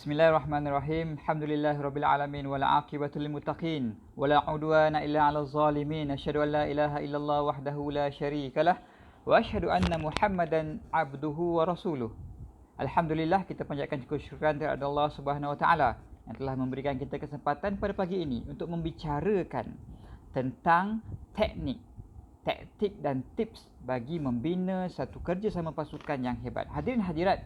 Bismillahirrahmanirrahim. Alhamdulillahirabbil alamin wal aqibatu lil muttaqin wala udwana illa 'alal zalimin. Asyhadu an la ilaha illallah wahdahu la syarikalah wa asyhadu anna Muhammadan 'abduhu wa rasuluh. Alhamdulillah, kita panjatkan kesyukuran kepada Allah Subhanahu wa taala yang telah memberikan kita kesempatan pada pagi ini untuk membicarakan tentang taktik dan tips bagi membina satu kerjasama pasukan yang hebat. Hadirin hadirat,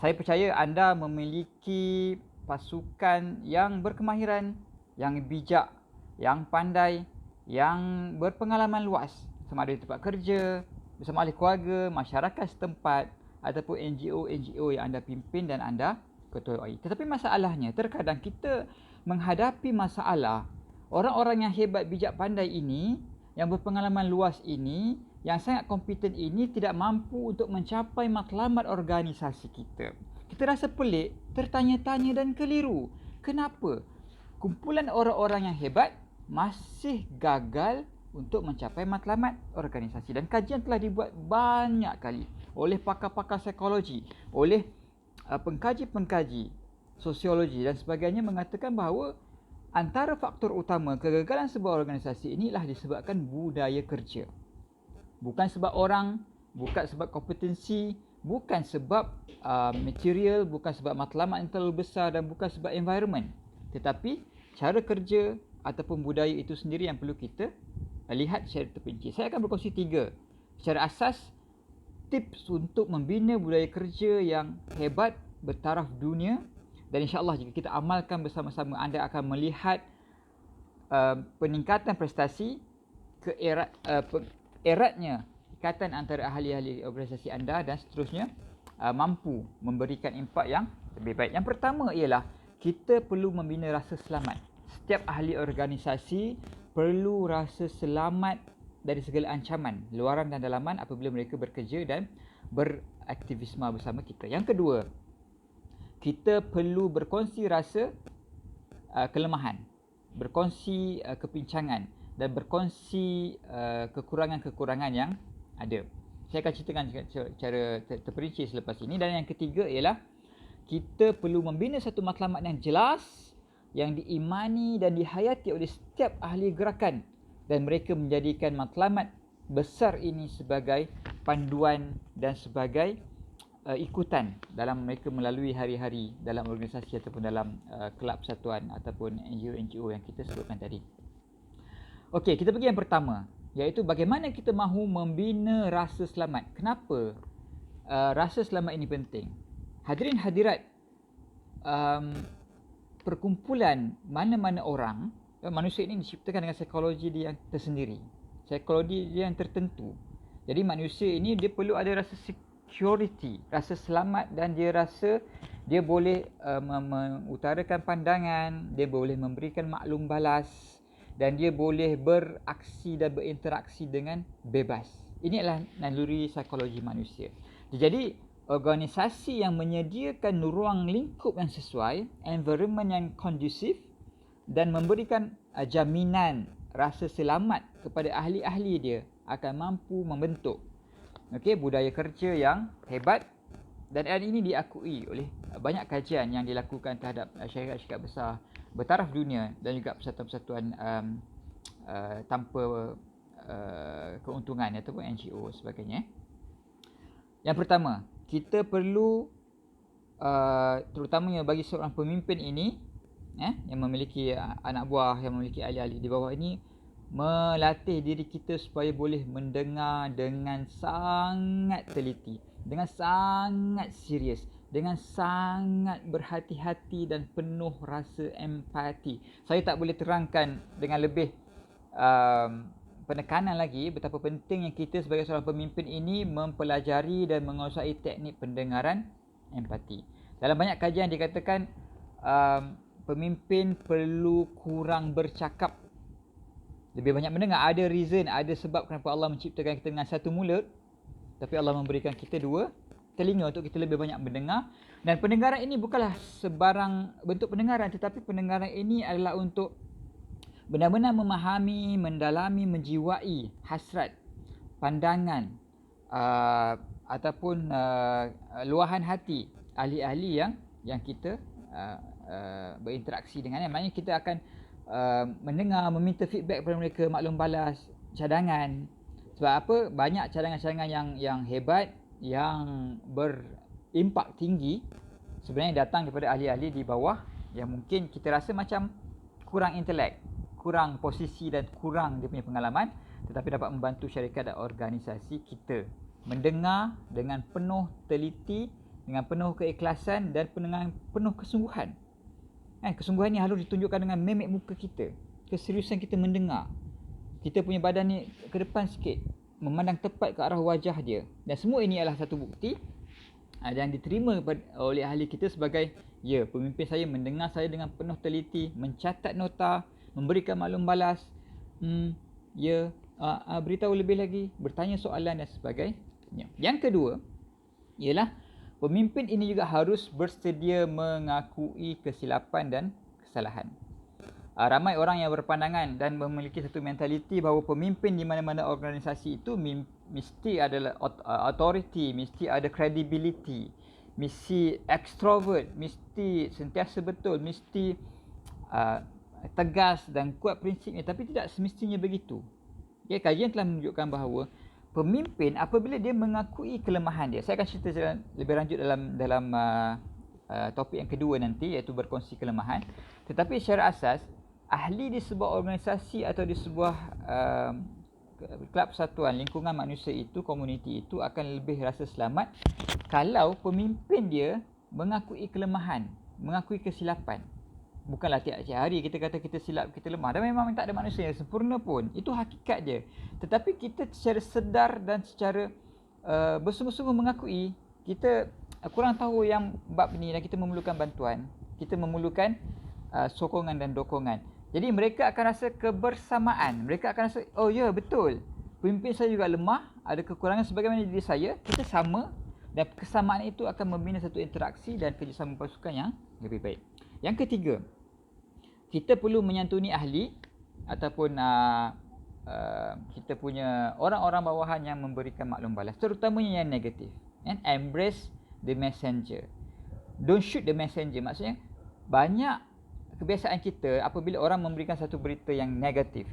saya percaya anda memiliki pasukan yang berkemahiran, yang bijak, yang pandai, yang berpengalaman luas, sama ada di tempat kerja, bersama ahli keluarga, masyarakat setempat ataupun NGO yang anda pimpin dan anda ketuai. Tetapi masalahnya, terkadang kita menghadapi masalah orang-orang yang hebat, bijak, pandai ini, yang berpengalaman luas ini, yang sangat kompeten ini tidak mampu untuk mencapai matlamat organisasi kita. Kita rasa pelik, tertanya-tanya dan keliru. Kenapa kumpulan orang-orang yang hebat masih gagal untuk mencapai matlamat organisasi? Dan kajian telah dibuat banyak kali oleh pakar-pakar psikologi, oleh pengkaji-pengkaji sosiologi dan sebagainya, mengatakan bahawa antara faktor utama kegagalan sebuah organisasi inilah disebabkan budaya kerja. Bukan sebab orang, bukan sebab kompetensi, bukan sebab material, bukan sebab matlamat yang terlalu besar dan bukan sebab environment. Tetapi cara kerja ataupun budaya itu sendiri yang perlu kita lihat secara terperinci. Saya akan berkongsi 3 secara asas tips untuk membina budaya kerja yang hebat, bertaraf dunia, dan insya-Allah jika kita amalkan bersama-sama, anda akan melihat peningkatan prestasi, eratnya ikatan antara ahli-ahli organisasi anda dan seterusnya, mampu memberikan impak yang lebih baik. Yang pertama ialah kita perlu membina rasa selamat. Setiap ahli organisasi perlu rasa selamat dari segala ancaman luaran dan dalaman apabila mereka bekerja dan beraktivisme bersama kita. Yang kedua, kita perlu berkongsi rasa kelemahan, berkongsi kepincangan dan berkongsi kekurangan-kekurangan yang ada. Saya akan ceritakan secara terperinci selepas ini. Dan yang ketiga ialah kita perlu membina satu matlamat yang jelas, yang diimani dan dihayati oleh setiap ahli gerakan, dan mereka menjadikan matlamat besar ini sebagai panduan dan sebagai ikutan dalam mereka melalui hari-hari dalam organisasi ataupun dalam kelab persatuan ataupun NGO yang kita sebutkan tadi. Okey, kita pergi yang pertama, iaitu bagaimana kita mahu membina rasa selamat. Kenapa rasa selamat ini penting? Hadirin hadirat, perkumpulan mana-mana orang, manusia ini diciptakan dengan psikologi dia yang tersendiri, psikologi dia yang tertentu. Jadi manusia ini dia perlu ada rasa security, rasa selamat, dan dia rasa dia boleh mengutarakan pandangan, dia boleh memberikan maklum balas, dan dia boleh beraksi dan berinteraksi dengan bebas. Ini adalah naluri psikologi manusia. Jadi organisasi yang menyediakan ruang lingkup yang sesuai, environment yang kondusif, dan memberikan jaminan rasa selamat kepada ahli-ahli dia akan mampu membentuk budaya kerja yang hebat. Dan ini diakui oleh banyak kajian yang dilakukan terhadap syarikat-syarikat besar bertaraf dunia dan juga persatuan-persatuan tanpa keuntungan ataupun NGO sebagainya. Yang pertama, kita perlu terutamanya bagi seorang pemimpin ini yang memiliki anak buah, yang memiliki ahli-ahli di bawah ini, melatih diri kita supaya boleh mendengar dengan sangat teliti, dengan sangat serius, dengan sangat berhati-hati dan penuh rasa empati. Saya tak boleh terangkan dengan lebih penekanan lagi betapa pentingnya kita sebagai seorang pemimpin ini mempelajari dan menguasai teknik pendengaran empati. Dalam banyak kajian dikatakan pemimpin perlu kurang bercakap, lebih banyak mendengar. Ada reason, ada sebab kenapa Allah menciptakan kita dengan satu mulut, tapi Allah memberikan kita 2 telinga untuk kita lebih banyak mendengar. Dan pendengaran ini bukanlah sebarang bentuk pendengaran, tetapi pendengaran ini adalah untuk benar-benar memahami, mendalami, menjiwai hasrat, pandangan ataupun luahan hati ahli-ahli yang kita berinteraksi dengannya. Maknanya kita akan mendengar, meminta feedback daripada mereka, maklum balas, cadangan. Sebab apa? Banyak cadangan-cadangan yang hebat, yang berimpak tinggi sebenarnya datang daripada ahli-ahli di bawah yang mungkin kita rasa macam kurang intelek, kurang posisi dan kurang dia punya pengalaman, tetapi dapat membantu syarikat dan organisasi kita mendengar dengan penuh teliti, dengan penuh keikhlasan dan dengan penuh kesungguhan. Kesungguhan ni harus ditunjukkan dengan mimik muka kita, keseriusan kita mendengar. Kita punya badan ni ke depan sikit, memandang tepat ke arah wajah dia. Dan semua ini adalah satu bukti yang diterima oleh ahli kita sebagai, ya, pemimpin saya mendengar saya dengan penuh teliti, mencatat nota, memberikan maklum balas, beritahu lebih lagi, bertanya soalan dan sebagainya. Yang kedua ialah pemimpin ini juga harus bersedia mengakui kesilapan dan kesalahan. Ramai orang yang berpandangan dan memiliki satu mentaliti bahawa pemimpin di mana-mana organisasi itu mesti adalah authority, mesti ada credibility, mesti extrovert, mesti sentiasa betul, mesti tegas dan kuat prinsipnya. Tapi tidak semestinya begitu. Kajian telah menunjukkan bahawa pemimpin apabila dia mengakui kelemahan dia, saya akan cerita lebih lanjut dalam topik yang kedua nanti, iaitu berkongsi kelemahan. Tetapi secara asas, ahli di sebuah organisasi atau di sebuah kelab persatuan, lingkungan manusia itu, komuniti itu akan lebih rasa selamat kalau pemimpin dia mengakui kelemahan, mengakui kesilapan. Bukanlah tiap-tiap hari kita kata kita silap, kita lemah. Dan memang tak ada manusia yang sempurna pun. Itu hakikat dia. Tetapi kita secara sedar dan secara bersungguh-sungguh mengakui kita kurang tahu yang bab ni dan kita memerlukan bantuan. Kita memerlukan sokongan dan dokongan. Jadi mereka akan rasa kebersamaan. Mereka akan rasa, oh ya, betul, pemimpin saya juga lemah, ada kekurangan sebagaimana diri saya. Kita sama, dan kesamaan itu akan membina satu interaksi dan kerjasama pasukan yang lebih baik. Yang ketiga, kita perlu menyantuni ahli ataupun kita punya orang-orang bawahan yang memberikan maklum balas, terutamanya yang negatif. Embrace the messenger. Don't shoot the messenger. Maksudnya, banyak kebiasaan kita apabila orang memberikan satu berita yang negatif,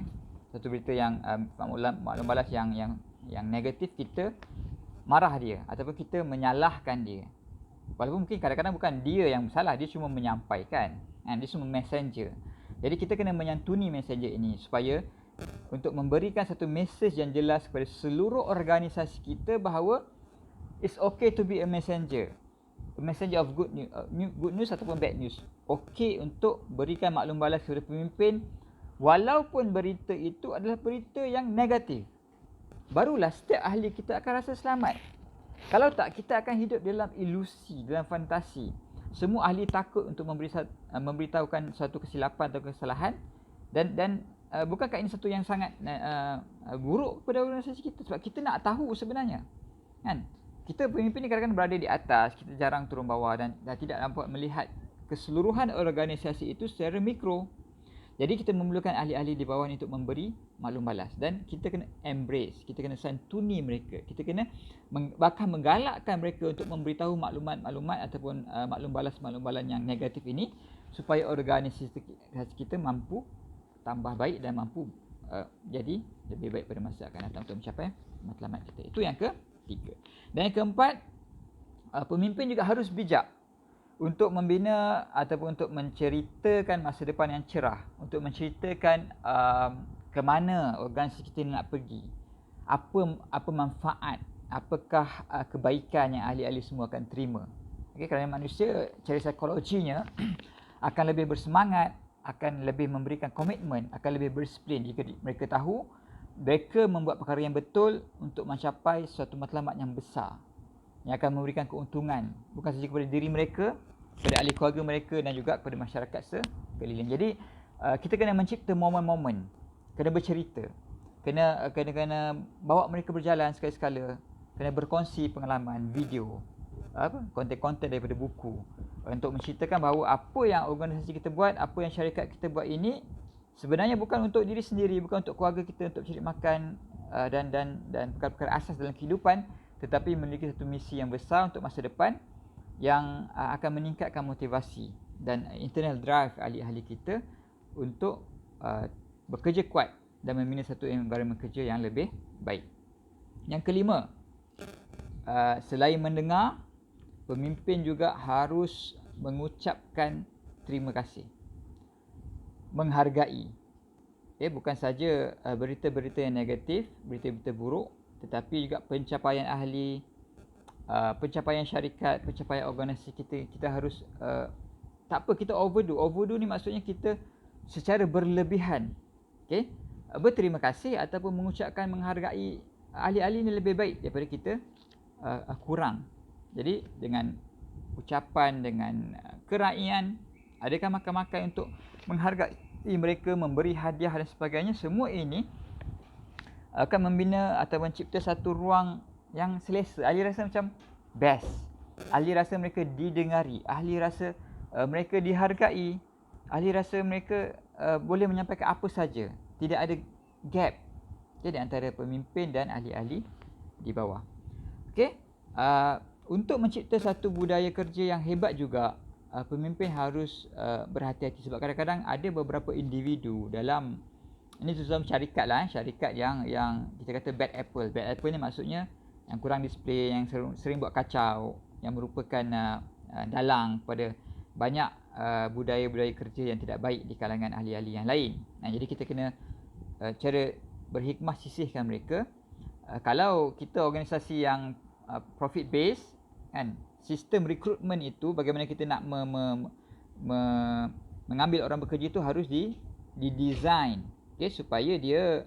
satu berita yang maklum balas yang negatif, kita marah dia ataupun kita menyalahkan dia. Walaupun mungkin kadang-kadang bukan dia yang salah, dia cuma menyampaikan, dia cuma messenger. Jadi kita kena menyantuni messenger ini supaya untuk memberikan satu message yang jelas kepada seluruh organisasi kita bahawa it's okay to be a messenger. A messenger of good news ataupun bad news. Okey untuk berikan maklum balas kepada pemimpin walaupun berita itu adalah berita yang negatif. Barulah setiap ahli kita akan rasa selamat. Kalau tak, kita akan hidup dalam ilusi, dalam fantasi. Semua ahli takut untuk memberitahukan satu kesilapan atau kesalahan, dan bukankah ini satu yang sangat buruk kepada organisasi kita? Sebab kita nak tahu sebenarnya, kan? Kita pemimpin ni kadang-kadang berada di atas, kita jarang turun bawah dan tidak dapat melihat keseluruhan organisasi itu secara mikro. Jadi kita memerlukan ahli-ahli di bawah ni untuk memberi maklum balas, dan kita kena embrace, kita kena santuni mereka, kita kena bahkan menggalakkan mereka untuk memberitahu maklumat-maklumat ataupun maklum balas yang negatif ini supaya organisasi kita mampu tambah baik dan mampu jadi lebih baik pada masa akan datang untuk mencapai matlamat kita. Itu yang ketiga. Dan yang keempat, pemimpin juga harus bijak untuk membina ataupun untuk menceritakan masa depan yang cerah, untuk menceritakan ke mana organisasi kita nak pergi, apa manfaat, apakah kebaikan yang ahli-ahli semua akan terima. Kerana manusia cara psikologinya akan lebih bersemangat, akan lebih memberikan komitmen, akan lebih berdisiplin jika mereka tahu mereka membuat perkara yang betul untuk mencapai suatu matlamat yang besar, yang akan memberikan keuntungan bukan sahaja kepada diri mereka, kepada ahli keluarga mereka dan juga kepada masyarakat sekeliling. Jadi kita kena mencipta momen-momen, kena bercerita, kena bawa mereka berjalan sekali-sekala, kena berkongsi pengalaman, video, konten-konten daripada buku untuk menceritakan bahawa apa yang organisasi kita buat, apa yang syarikat kita buat ini sebenarnya bukan untuk diri sendiri, bukan untuk keluarga kita, untuk cari makan dan perkara-perkara asas dalam kehidupan, tetapi memiliki satu misi yang besar untuk masa depan yang akan meningkatkan motivasi dan internal drive ahli-ahli kita untuk bekerja kuat dan membina satu environment kerja yang lebih baik. Yang kelima, selain mendengar, pemimpin juga harus mengucapkan terima kasih, menghargai. Bukan saja berita-berita yang negatif, berita-berita buruk, tetapi juga pencapaian ahli, pencapaian syarikat, pencapaian organisasi kita harus tak apa kita overdo. Overdo ni maksudnya kita secara berlebihan. Berterima kasih ataupun mengucapkan menghargai ahli-ahli ni lebih baik daripada kita kurang. Jadi dengan ucapan, dengan keraian, adakah makan-makan untuk menghargai mereka, memberi hadiah dan sebagainya, semua ini akan membina atau mencipta satu ruang yang selesa. Ahli rasa macam best, ahli rasa mereka didengari, ahli rasa mereka dihargai, ahli rasa mereka boleh menyampaikan apa saja, tidak ada gap di antara pemimpin dan ahli-ahli di bawah. Untuk mencipta satu budaya kerja yang hebat juga, pemimpin harus berhati-hati, sebab kadang-kadang ada beberapa individu dalam ini, terutama syarikat lah, syarikat yang kita kata bad apple. Bad apple ni maksudnya yang kurang disiplin, yang sering buat kacau, yang merupakan dalang pada banyak budaya-budaya kerja yang tidak baik di kalangan ahli-ahli yang lain. Jadi kita kena cara berhikmah sisihkan mereka. Kalau kita organisasi yang profit based kan, sistem rekrutmen itu, bagaimana kita nak mengambil orang bekerja itu harus didesign, supaya dia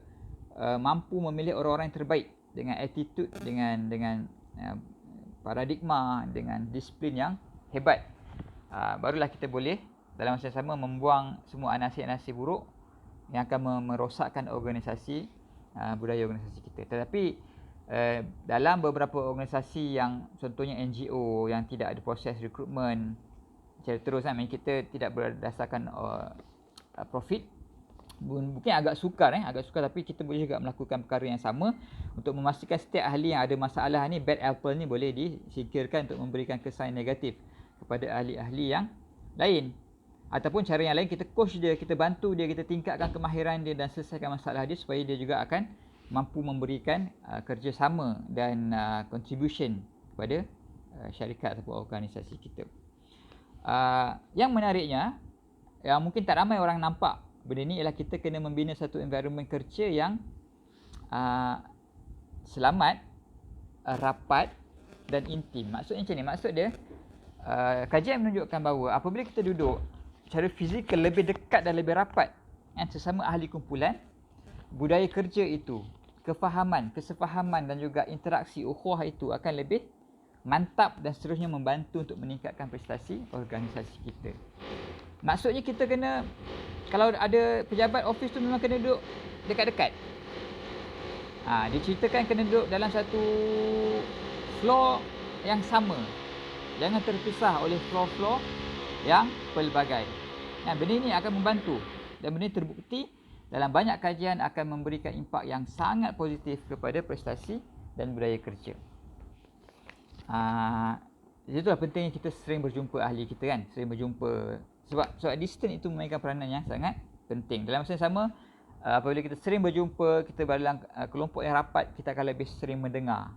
mampu memilih orang-orang yang terbaik dengan attitude, dengan paradigma, dengan disiplin yang hebat. Barulah kita boleh dalam masa yang sama membuang semua anasir-anasir buruk yang akan merosakkan organisasi, budaya organisasi kita. Tetapi dalam beberapa organisasi yang contohnya NGO yang tidak ada proses rekrutmen secara terus, kita tidak berdasarkan profit, mungkin agak sukar tapi kita boleh juga melakukan perkara yang sama untuk memastikan setiap ahli yang ada masalah ni, bad apple ni, boleh disingkirkan untuk memberikan kesan negatif kepada ahli-ahli yang lain. Ataupun cara yang lain, kita coach dia, kita bantu dia, kita tingkatkan kemahiran dia dan selesaikan masalah dia supaya dia juga akan mampu memberikan kerjasama dan contribution kepada syarikat ataupun organisasi kita. Yang menariknya, yang mungkin tak ramai orang nampak benda ni, ialah kita kena membina satu environment kerja yang selamat, rapat dan intim. Maksudnya macam ni, maksud dia kajian menunjukkan bahawa apabila kita duduk secara fizikal lebih dekat dan lebih rapat sesama ahli kumpulan, budaya kerja itu, kefahaman, kesefahaman dan juga interaksi ukhuwah itu akan lebih mantap dan seterusnya membantu untuk meningkatkan prestasi organisasi kita. Maksudnya kita kena, kalau ada pejabat office tu memang kena duduk dekat-dekat. Dia ceritakan kena duduk dalam satu floor yang sama. Jangan terpisah oleh floor-floor yang pelbagai. Benda ini akan membantu dan benda ini terbukti dalam banyak kajian akan memberikan impak yang sangat positif kepada prestasi dan budaya kerja. Itulah pentingnya kita sering berjumpa ahli kita kan, sering berjumpa, sebab distance itu memainkan peranan yang sangat penting. Dalam masa yang sama, apabila kita sering berjumpa, kita dalam kelompok yang rapat, kita akan lebih sering mendengar.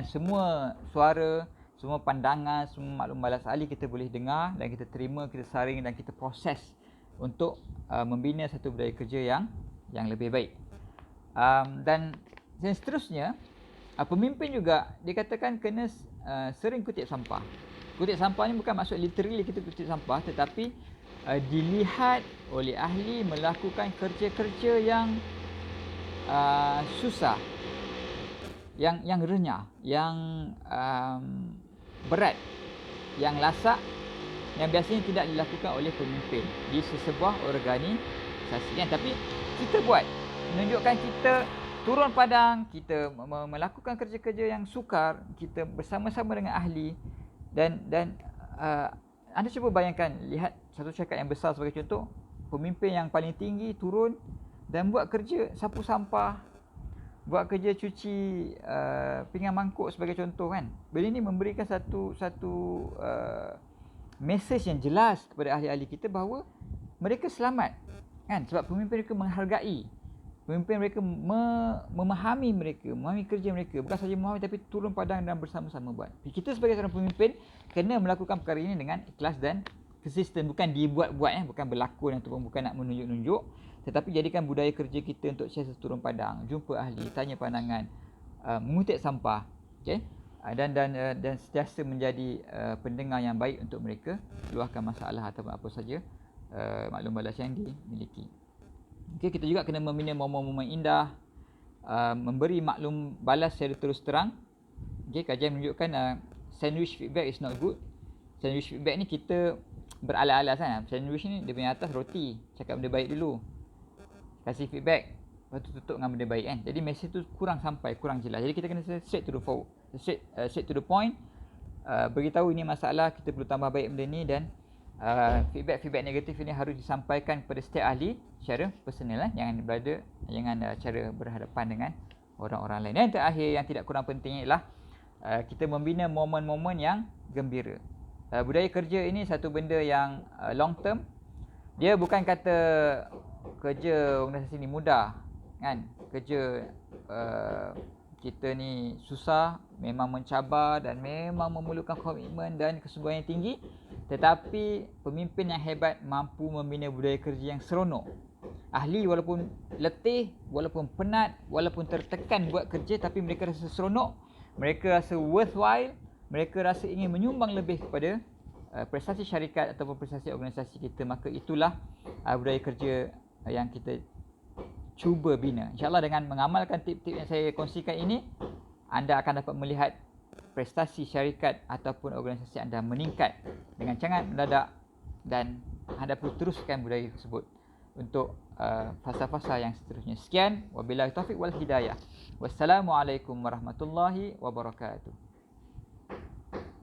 Semua suara, semua pandangan, semua maklum balas ahli kita boleh dengar dan kita terima, kita saring dan kita proses untuk membina satu budaya kerja yang lebih baik. Dan seterusnya, pemimpin juga dikatakan kena sering kutip sampah. Kutip sampah ni bukan maksud literally kita kutip sampah, tetapi dilihat oleh ahli melakukan kerja-kerja yang susah, yang renyah, yang berat, yang lasak, yang biasanya tidak dilakukan oleh pemimpin di sesebuah organisasi kan. Tapi kita buat, menunjukkan kita turun padang, kita melakukan kerja-kerja yang sukar, kita bersama-sama dengan ahli dan anda cuba bayangkan, lihat satu syarikat yang besar sebagai contoh, pemimpin yang paling tinggi turun dan buat kerja sapu sampah, buat kerja cuci pinggan mangkuk sebagai contoh kan. Benda ini memberikan satu mesej yang jelas kepada ahli-ahli kita bahawa mereka selamat, kan? Sebab pemimpin mereka menghargai, pemimpin mereka memahami mereka, memahami kerja mereka, bukan saja memahami tapi turun padang dan bersama-sama buat. Kita sebagai seorang pemimpin kena melakukan perkara ini dengan ikhlas dan konsisten, bukan dibuat-buat, bukan berlakon ataupun bukan nak menunjuk-nunjuk, tetapi jadikan budaya kerja kita untuk sentiasa turun padang, jumpa ahli, tanya pandangan, mengutip sampah, okey, dan sentiasa menjadi pendengar yang baik untuk mereka, luahkan masalah ataupun apa saja maklum balas yang dimiliki. Okay, kita juga kena membina momen-momen indah, memberi maklum balas secara terus terang. Okay, kajian menunjukkan sandwich feedback is not good. Sandwich feedback ni kita berala-alas kan. Sandwich ni dia punya atas roti, cakap benda baik dulu, kasih feedback, lepas tu tutup dengan benda baik kan. Jadi mesej tu kurang sampai, kurang jelas. Jadi kita kena straight to the forward, straight to the point, beritahu ini masalah, kita perlu tambah baik benda ni, dan feedback negatif ini harus disampaikan kepada setiap ahli secara personal, jangan cara berhadapan dengan orang-orang lain. Dan yang terakhir yang tidak kurang penting ialah kita membina momen-momen yang gembira. Budaya kerja ini satu benda yang long term. Dia bukan kata kerja organisasi ni mudah, kan? Kerja kita ni susah, memang mencabar dan memang memerlukan komitmen dan kesungguhan yang tinggi. Tetapi pemimpin yang hebat mampu membina budaya kerja yang seronok. Ahli walaupun letih, walaupun penat, walaupun tertekan buat kerja, tapi mereka rasa seronok, mereka rasa worthwhile, mereka rasa ingin menyumbang lebih kepada prestasi syarikat ataupun prestasi organisasi kita. Maka itulah budaya kerja yang kita cuba bina. InsyaAllah dengan mengamalkan tip-tip yang saya kongsikan ini, anda akan dapat melihat prestasi syarikat ataupun organisasi anda meningkat dengan sangat mendadak, dan anda perlu teruskan budaya tersebut untuk fasa-fasa yang seterusnya. Sekian, wabillahi taufiq wal hidayah. Wassalamualaikum warahmatullahi wabarakatuh.